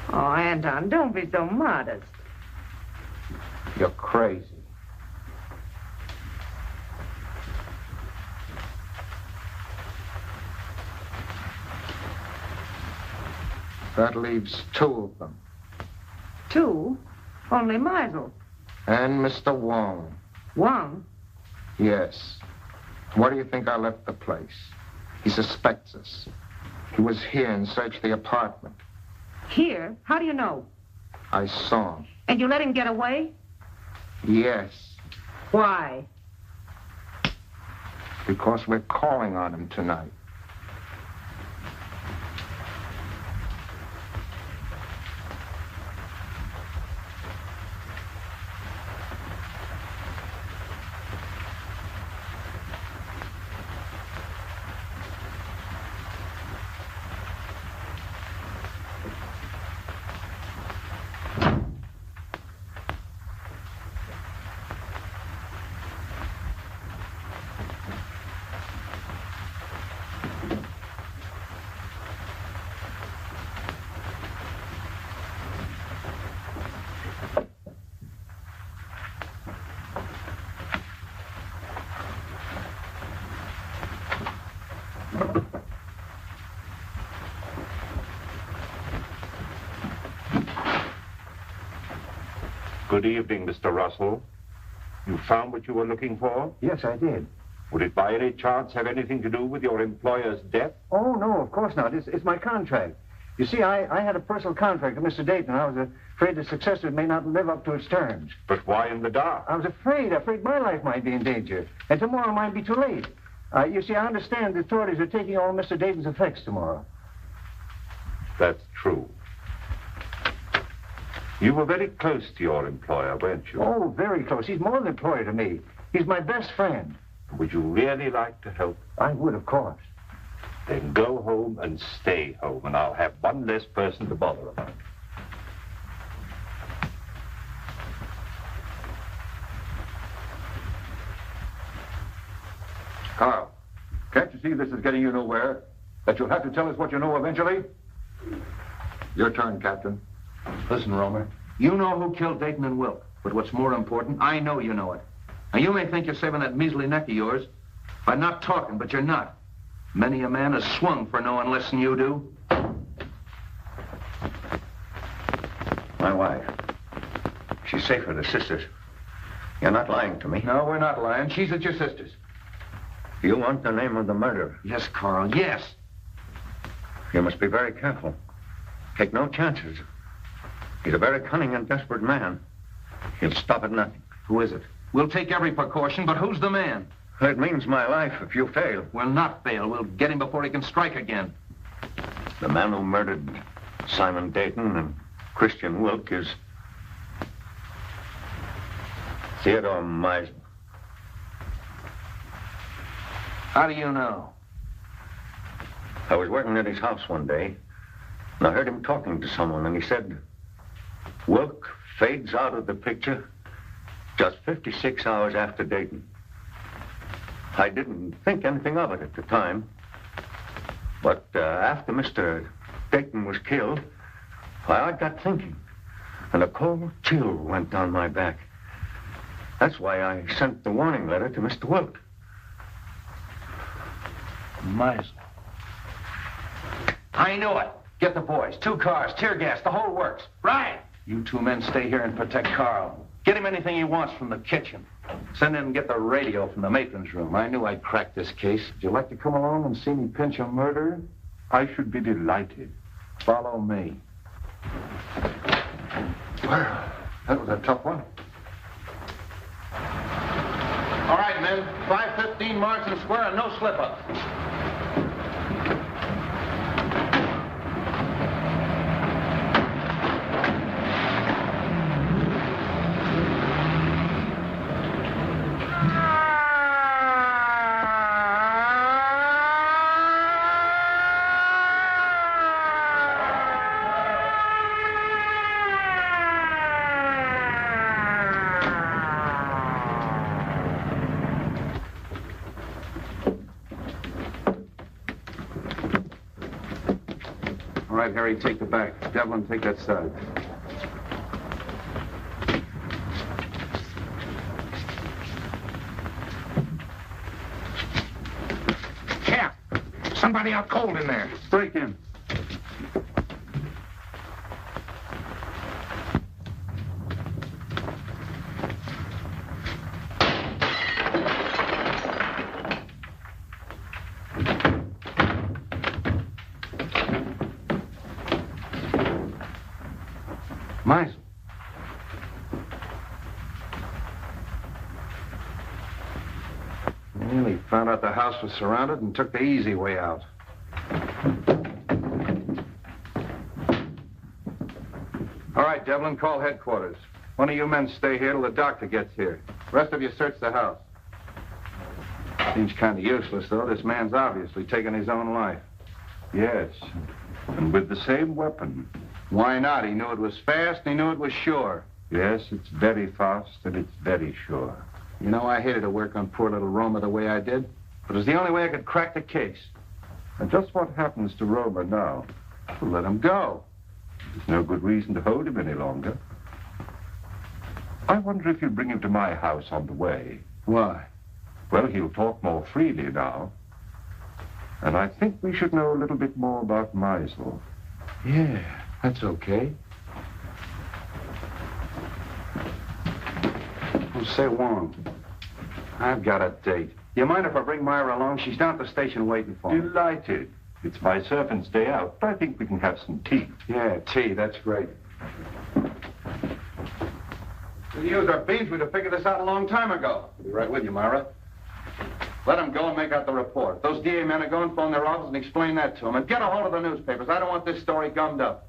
Oh, Anton, don't be so modest. You're crazy. That leaves two of them. Two? Only Meisel. And Mr. Wong. Wong? Yes. Why do you think I left the place? He suspects us. He was here and searched the apartment. Here? How do you know? I saw him. And you let him get away? Yes. Why? Because we're calling on him tonight. Good evening, Mr. Russell. You found what you were looking for? Yes, I did. Would it by any chance have anything to do with your employer's death? Oh, no, of course not. It's my contract. You see, I had a personal contract with Mr. Dayton. I was afraid the successor may not live up to its terms. But why in the dark? I was afraid my life might be in danger. And tomorrow might be too late. You see, I understand the authorities are taking all Mr. Dayton's effects tomorrow. That's true. You were very close to your employer, weren't you? Oh, very close. He's more than an employer to me. He's my best friend. Would you really like to help? I would, of course. Then go home and stay home, and I'll have one less person to bother about. Carl, can't you see this is getting you nowhere? That you'll have to tell us what you know eventually? Your turn, Captain. Listen, Romer, you know who killed Dayton and Wilk. But what's more important, I know you know it. Now, you may think you're saving that measly neck of yours by not talking, but you're not. Many a man has swung for knowing less than you do. My wife. She's safe with her sisters. You're not lying to me. No, we're not lying. She's at your sister's. You want the name of the murderer? Yes, Carl, yes. You must be very careful. Take no chances. He's a very cunning and desperate man. He'll stop at nothing. Who is it? We'll take every precaution, but who's the man? It means my life if you fail. We'll not fail. We'll get him before he can strike again. The man who murdered Simon Dayton and Christian Wilk is Theodore Meisel. How do you know? I was working at his house one day, and I heard him talking to someone, and he said, Wilk fades out of the picture just 56 hours after Dayton. I didn't think anything of it at the time, but after Mr. Dayton was killed, I got thinking, and a cold chill went down my back. That's why I sent the warning letter to Mr. Wilk. Meisel. I knew it. Get the boys. 2 cars, tear gas, the whole works. Right. You 2 men stay here and protect Carl. Get him anything he wants from the kitchen. Send in and get the radio from the matron's room. I knew I'd crack this case. Would you like to come along and see me pinch a murderer? I should be delighted. Follow me. Well, that was a tough one. All right, men. 5:15 Marsden Square and no slip-ups. All right, Harry, take the back. Devlin, take that side. Cap, somebody out cold in there. Break in. Meisel. Well, he found out the house was surrounded and took the easy way out. All right, Devlin, call headquarters. One of you men stay here till the doctor gets here. The rest of you search the house. Seems kind of useless, though. This man's obviously taken his own life. Yes, and with the same weapon. Why not? He knew it was fast and he knew it was sure. Yes, it's very fast and it's very sure. You know, I hated to work on poor little Roma the way I did, but it was the only way I could crack the case. And just what happens to Roma now? Well, let him go. There's no good reason to hold him any longer. I wonder if you'll bring him to my house on the way. Why? Well, he'll talk more freely now. And I think we should know a little bit more about Meisel. Yeah, that's okay. Well, say, Wong, I've got a date. You mind if I bring Myra along? She's down at the station waiting for me. Delighted. It's my servant's day out. I think we can have some tea. Yeah, tea, that's great. If we used our beans, we'd have figured this out a long time ago. I'll be right with you, Myra. Let them go and make out the report. Those DA men are going, phone their office and explain that to them. And get a hold of the newspapers. I don't want this story gummed up.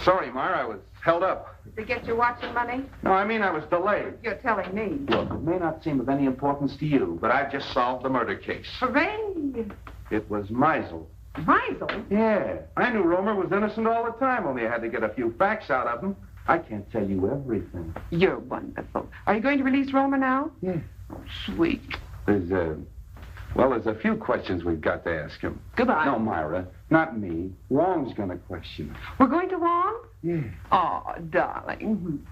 Sorry, Myra, I was held up. Did they get your watch and money? No, I mean I was delayed. You're telling me. Look, it may not seem of any importance to you, but I've just solved the murder case. Hooray! It was Meisel. Meisel? Yeah. I knew Romer was innocent all the time, only I had to get a few facts out of him. I can't tell you everything. You're wonderful. Are you going to release Roma now? Yeah. Sweet. There's a few questions we've got to ask him. Goodbye. No, Myra, not me. Wong's going to question. We're going to Wong? Yeah. Oh, darling.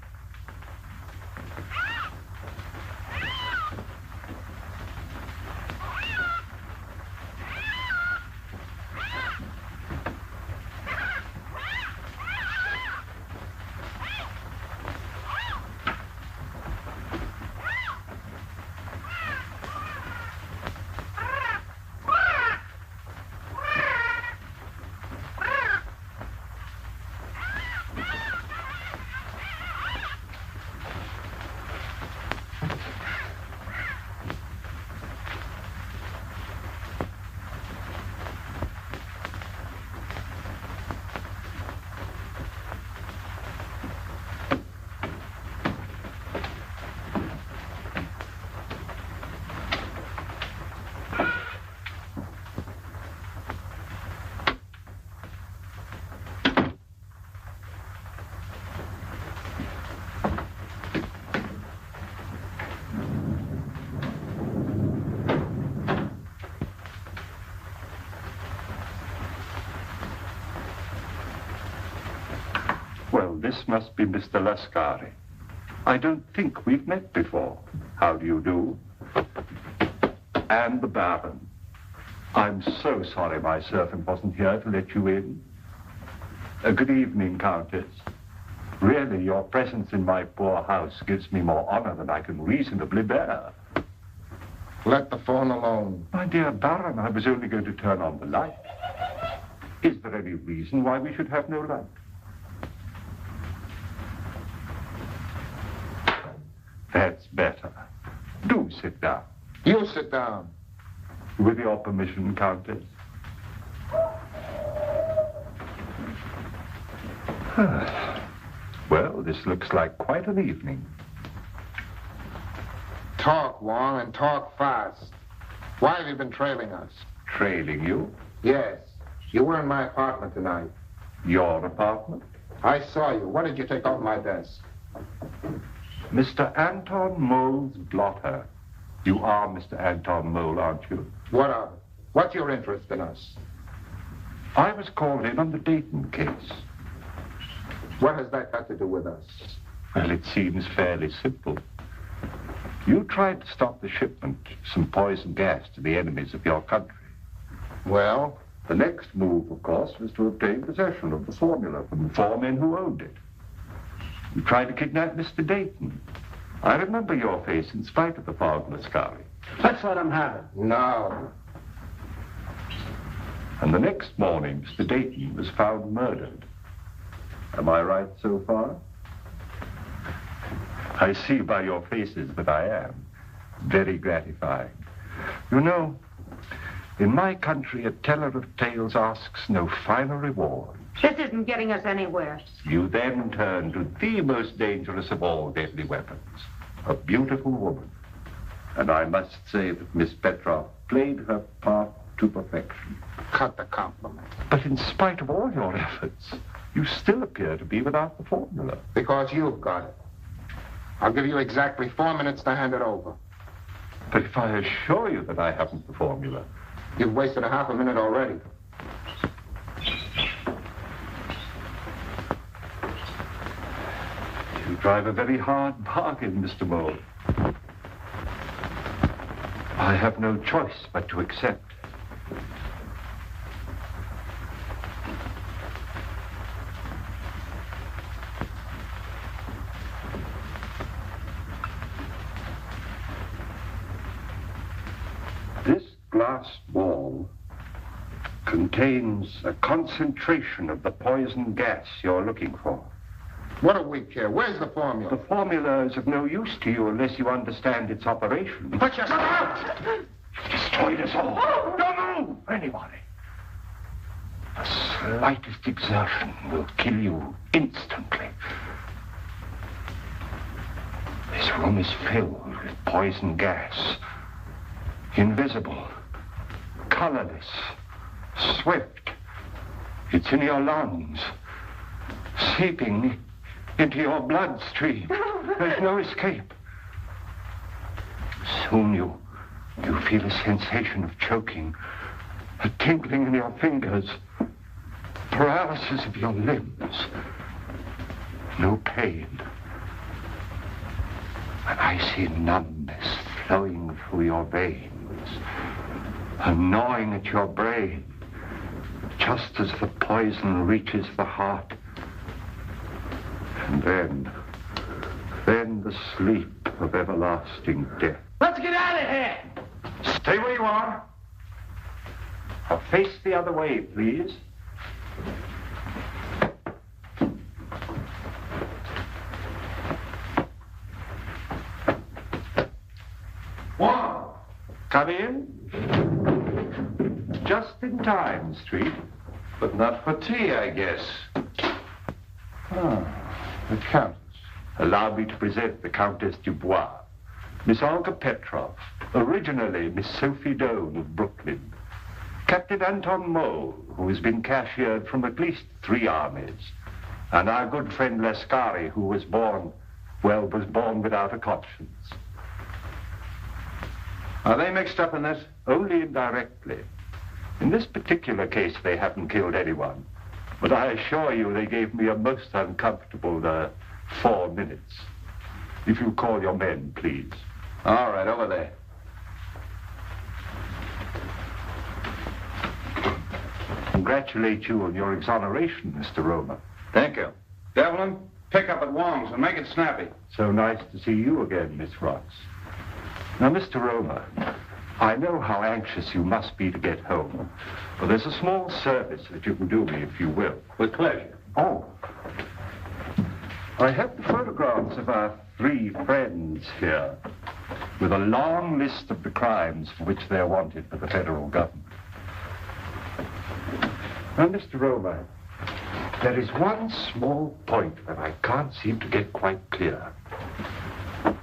This must be Mr. Lascari. I don't think we've met before. How do you do? And the Baron. I'm so sorry my servant wasn't here to let you in. Good evening, Countess. Really, your presence in my poor house gives me more honor than I can reasonably bear. Let the phone alone. My dear Baron, I was only going to turn on the light. Is there any reason why we should have no light? That's better. Do sit down. You sit down. With your permission, Countess. Well, this looks like quite an evening. Talk, Wong, and talk fast. Why have you been trailing us? Trailing you? Yes. You were in my apartment tonight. Your apartment? I saw you. What did you take off my desk? Mr. Anton Mole's blotter. You are Mr. Anton Mole, aren't you? What of it? What's your interest in us? I was called in on the Dayton case. What has that got to do with us? Well, it seems fairly simple. You tried to stop the shipment of some poison gas to the enemies of your country. Well? The next move, of course, was to obtain possession of the formula from the 4 men who owned it. You tried to kidnap Mr. Dayton. I remember your face in spite of the fog, Lascari. Let's let him have it. No. And the next morning, Mr. Dayton was found murdered. Am I right so far? I see by your faces that I am. Very gratifying. You know, in my country, a teller of tales asks no finer reward. This isn't getting us anywhere. You then turn to the most dangerous of all deadly weapons, a beautiful woman. And I must say that Miss Petroff played her part to perfection. Cut the compliment. But in spite of all your efforts, you still appear to be without the formula. Because you've got it. I'll give you exactly 4 minutes to hand it over. But if I assure you that I haven't the formula... You've wasted a half a minute already. You drive a very hard bargain, Mr. Mole. I have no choice but to accept. This glass ball contains a concentration of the poison gas you're looking for. What do we care? Where's the formula? The formula is of no use to you unless you understand its operation. Put yourself out! You've destroyed us all. Oh! Don't move! Anybody. The slightest exertion will kill you instantly. This room is filled with poison gas. Invisible. Colorless. Swift. It's in your lungs. Seeping into your bloodstream. There's no escape. Soon you feel a sensation of choking, a tingling in your fingers, paralysis of your limbs. No pain. And I see numbness flowing through your veins, and gnawing at your brain, just as the poison reaches the heart. And then the sleep of everlasting death. Let's get out of here! Stay where you are. Or face the other way, please. Wong, come in. Just in time, Street. But not for tea, I guess. The Countess. Allow me to present the Countess Dubois, Miss Olga Petroff, originally Miss Sophie Doane of Brooklyn, Captain Anton Mole, who has been cashiered from at least 3 armies, and our good friend Lascari, who was born without a conscience. Are they mixed up in this? Only indirectly. In this particular case, they haven't killed anyone. But I assure you they gave me a most uncomfortable 4 minutes. If you call your men, please. All right, over there. Congratulate you on your exoneration, Mr. Roma. Thank you. Evelyn, pick up at Wong's and make it snappy. So nice to see you again, Miss Ross. Now, Mr. Roma, I know how anxious you must be to get home, but there's a small service that you can do me, if you will. With pleasure. Oh. I have the photographs of our 3 friends here, with a long list of the crimes for which they're wanted by the federal government. Now, Mr. Roma, there is one small point that I can't seem to get quite clear. Of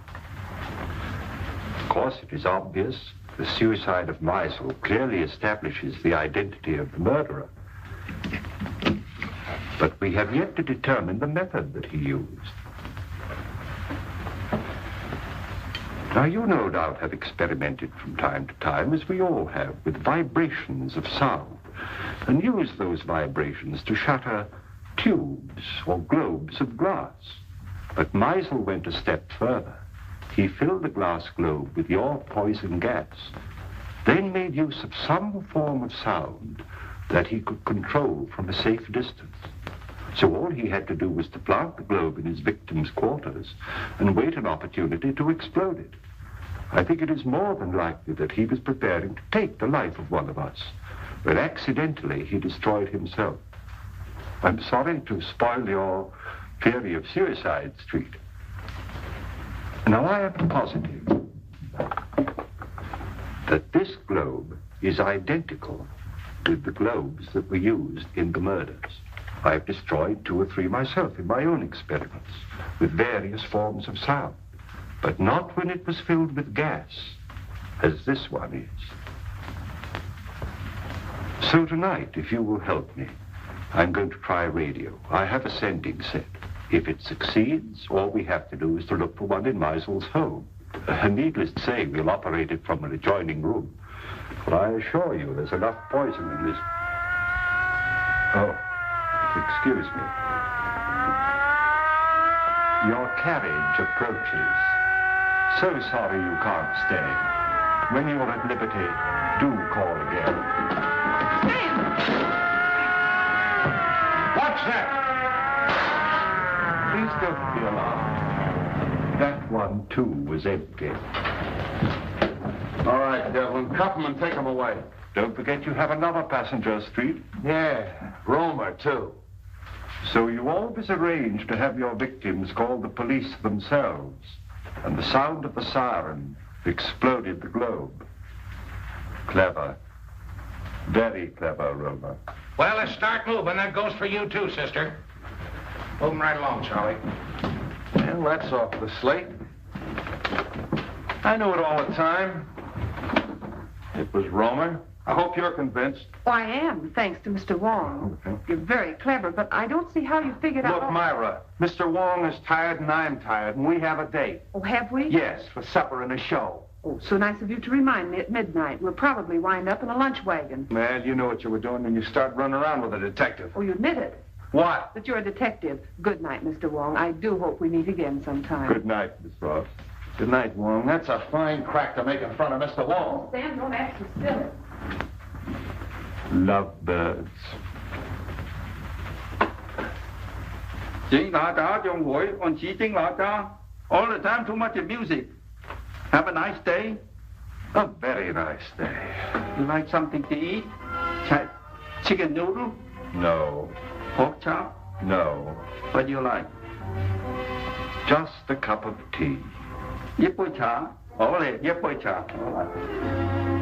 course, it is obvious the suicide of Meisel clearly establishes the identity of the murderer. But we have yet to determine the method that he used. Now, you no doubt have experimented from time to time, as we all have, with vibrations of sound, and used those vibrations to shatter tubes or globes of glass. But Meisel went a step further. He filled the glass globe with your poison gas, then made use of some form of sound that he could control from a safe distance. So all he had to do was to plant the globe in his victim's quarters and wait an opportunity to explode it. I think it is more than likely that he was preparing to take the life of one of us, but accidentally he destroyed himself. I'm sorry to spoil your theory of suicide, Street. Now, I am positive that this globe is identical with the globes that were used in the murders. I've destroyed 2 or 3 myself in my own experiments with various forms of sound, but not when it was filled with gas, as this one is. So tonight, if you will help me, I'm going to try radio. I have a sending set. If it succeeds, all we have to do is to look for one in Meisel's home. Needless to say, we'll operate it from an adjoining room. But I assure you, there's enough poison in this. Oh, excuse me. Your carriage approaches. So sorry you can't stay. When you're at liberty, do call again. Watch that! Please don't be alarmed. That one, too, was empty. All right, Evelyn, cuff him and take him away. Don't forget you have another passenger, Street. Yeah, Roma, too. So you always arrange to have your victims call the police themselves, and the sound of the siren exploded the globe. Clever. Very clever, Roma. Well, let's start moving. That goes for you, too, sister. Moving right along, Charlie. Well, that's off the slate. I knew it all the time. It was Roma. I hope you're convinced. Oh, I am, thanks to Mr. Wong. Okay. You're very clever, but I don't see how you figured out... Look, Myra, Mr. Wong is tired and I'm tired, and we have a date. Oh, have we? Yes, for supper and a show. Oh, so nice of you to remind me at midnight. We'll probably wind up in a lunch wagon. Well, you know what you were doing when you start running around with a detective. Oh, you admit it. What? That you're a detective. Good night, Mr. Wong. I do hope we meet again sometime. Good night, Miss Ross. Good night, Wong. That's a fine crack to make in front of Mr. Wong. Sam, don't act so silly. Lovebirds. 警拿家將會按指定拿家 all the time too much music. Have a nice day. A very nice day. You like something to eat? Chicken noodle? No. Pork chop? No. What do you like? Just a cup of tea. 一杯茶，好嚟，一杯茶，好啦。